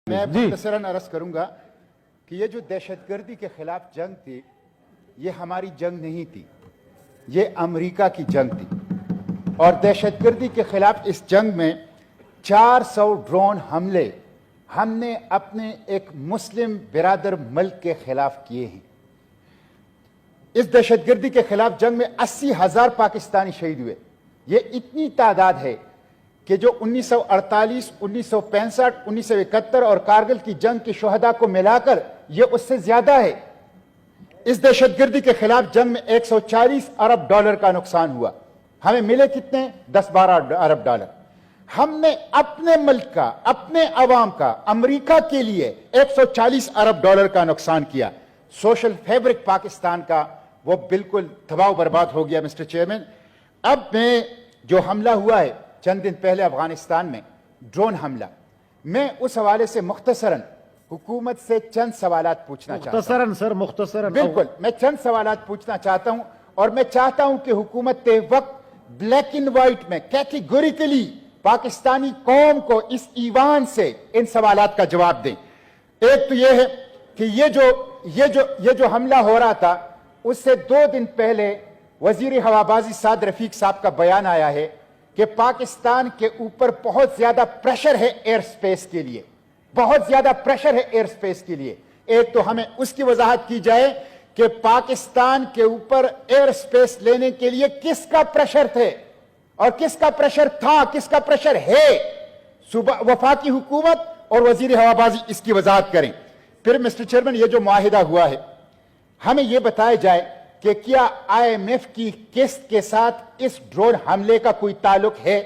मैं जी मुख्तसरन अर्ज करूंगा कि ये जो दहशतगर्दी के खिलाफ जंग थी, ये हमारी जंग नहीं थी, ये अमेरिका की जंग थी। और दहशतगर्दी के खिलाफ इस जंग में 400 ड्रोन हमले हमने अपने एक मुस्लिम बिरादर मुल्क के खिलाफ किए हैं। इस दहशतगर्दी के खिलाफ जंग में 80,000 पाकिस्तानी शहीद हुए। ये इतनी तादाद है कि जो 1948, 1965, 1971 और कारगिल की जंग के शोहदा को मिलाकर ये उससे ज्यादा है। इस दहशतगर्दी के खिलाफ जंग में 140 अरब डॉलर का नुकसान हुआ। हमें मिले कितने? 10-12 अरब डॉलर। हमने अपने मुल्क का, अपने अवाम का, अमेरिका के लिए 140 अरब डॉलर का नुकसान किया। सोशल फैब्रिक पाकिस्तान का वो बिल्कुल तबाह बर्बाद हो गया। मिस्टर चेयरमैन, अब में जो हमला हुआ है चंद दिन पहले अफगानिस्तान में, ड्रोन हमला, मैं उस हवाले से मुख्तसरन हुकूमत से चंद सवालात पूछना चाहता हूं। मुख्तसरन सर, मुख्तसरन। बिल्कुल, मैं चंद सवालात पूछना चाहता हूं और मैं चाहता हूं कि हुकूमत ते वक्त ब्लैक एंड व्हाइट में कैटेगोरिकली पाकिस्तानी कौम को इस ईवान से इन सवालात का जवाब दें। एक तो यह है कि ये जो हमला हो रहा था, उससे 2 दिन पहले वजीर हवाबाजी साद रफीक साहब का बयान आया है कि पाकिस्तान के ऊपर बहुत ज्यादा प्रेशर है एयर स्पेस के लिए, बहुत ज्यादा प्रेशर है एयर स्पेस के लिए। एक तो हमें उसकी वजाहत की जाए कि पाकिस्तान के ऊपर एयर स्पेस लेने के लिए किसका प्रेशर थे और किसका प्रेशर था, किसका प्रेशर है। सुबह वफाकी हुकूमत और वजीर हवाबाजी इसकी वजाहत करें। फिर मिस्टर चेयरमैन, ये जो मुआहिदा हुआ है, हमें यह बताया जाए कि क्या IMF की किस्त के साथ इस ड्रोन हमले का कोई ताल्लुक है?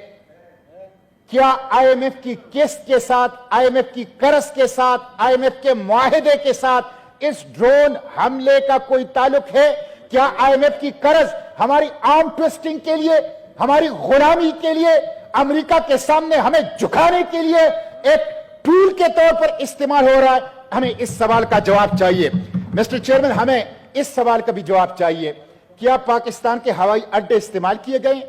क्या IMF की किस्त के साथ, IMF की कर्ज के साथ, IMF के मुआहिदे के साथ इस ड्रोन हमले का कोई ताल्लुक है? क्या IMF की कर्ज हमारी आर्म ट्विस्टिंग के लिए, हमारी गुलामी के लिए, अमेरिका के सामने हमें झुकाने के लिए एक टूल के तौर पर इस्तेमाल हो रहा है? हमें इस सवाल का जवाब चाहिए। मिस्टर चेयरमैन, हमें इस सवाल का भी जवाब चाहिए, क्या पाकिस्तान के हवाई अड्डे इस्तेमाल किए गए?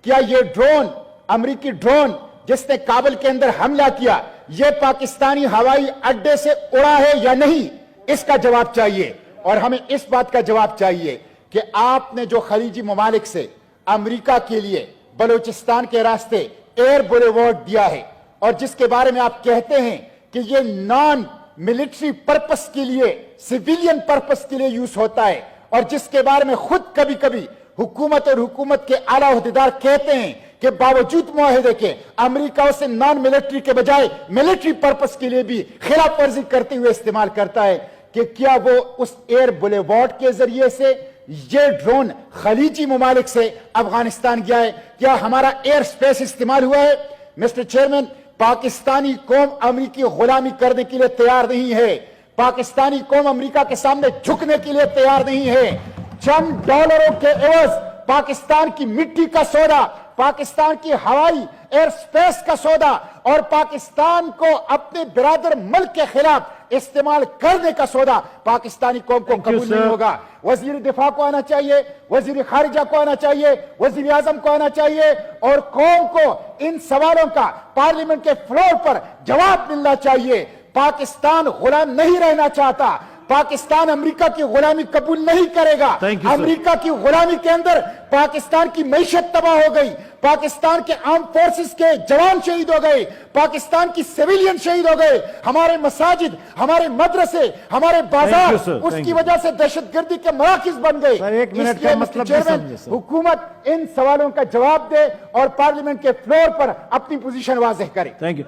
क्या यह ड्रोन, अमेरिकी ड्रोन जिसने काबुल के अंदर हमला किया, यह पाकिस्तानी हवाई अड्डे से उड़ा है या नहीं? इसका जवाब चाहिए। और हमें इस बात का जवाब चाहिए कि आपने जो खलीजी ममालिक से अमेरिका के लिए बलूचिस्तान के रास्ते एयर बुलेवार्ड दिया है और जिसके बारे में आप कहते हैं कि यह नॉन मिलिट्री पर्पस के लिए, सिविलियन पर्पस के लिए यूज होता है, और जिसके बारे में खुद कभी कभी हुकूमत और हुकूमत के आला ओहदेदार कहते हैं कि बावजूद मुआहिदे के अमेरिका उसे नॉन मिलिट्री के बजाय मिलिट्री पर्पस के लिए भी खिलाफ वर्जी करते हुए इस्तेमाल करता है, कि क्या वो उस एयर बुलेवार्ड के जरिए से ये ड्रोन खलीजी ममालिक से अफगानिस्तान गया है? क्या हमारा एयर स्पेस इस्तेमाल हुआ है? मिस्टर चेयरमैन, पाकिस्तानी कौम अमेरिकी गुलामी करने के लिए तैयार नहीं है। पाकिस्तानी कौम अमेरिका के सामने झुकने के लिए तैयार नहीं है। चंद डॉलरों के एवज पाकिस्तान की मिट्टी का सौदा, पाकिस्तान की हवाई एयर स्पेस का सौदा और पाकिस्तान को अपने बिरादर मुल्क के खिलाफ इस्तेमाल करने का सौदा पाकिस्तानी कौम को कबूल नहीं होगा। वजीर दिफा को आना चाहिए, वजीर खारिजा को आना चाहिए, वजीर आजम को आना चाहिए और कौम को इन सवालों का पार्लियामेंट के फ्लोर पर जवाब मिलना चाहिए। पाकिस्तान गुलाम नहीं रहना चाहता, पाकिस्तान अमेरिका की गुलामी कबूल नहीं करेगा। अमेरिका की गुलामी के अंदर पाकिस्तान की मईशत तबाह हो गई, पाकिस्तान के आर्म फोर्सेस के जवान शहीद हो गए, पाकिस्तान की सिविलियन शहीद हो गए, हमारे मसाजिद, हमारे मदरसे, हमारे बाजार उसकी वजह से दहशतगर्दी के मराकिज बन गए। एक मिनट का मतलब हुकूमत इन सवालों का जवाब दे और पार्लियामेंट के फ्लोर पर अपनी पोजीशन वाज़ेह करे। Thank you.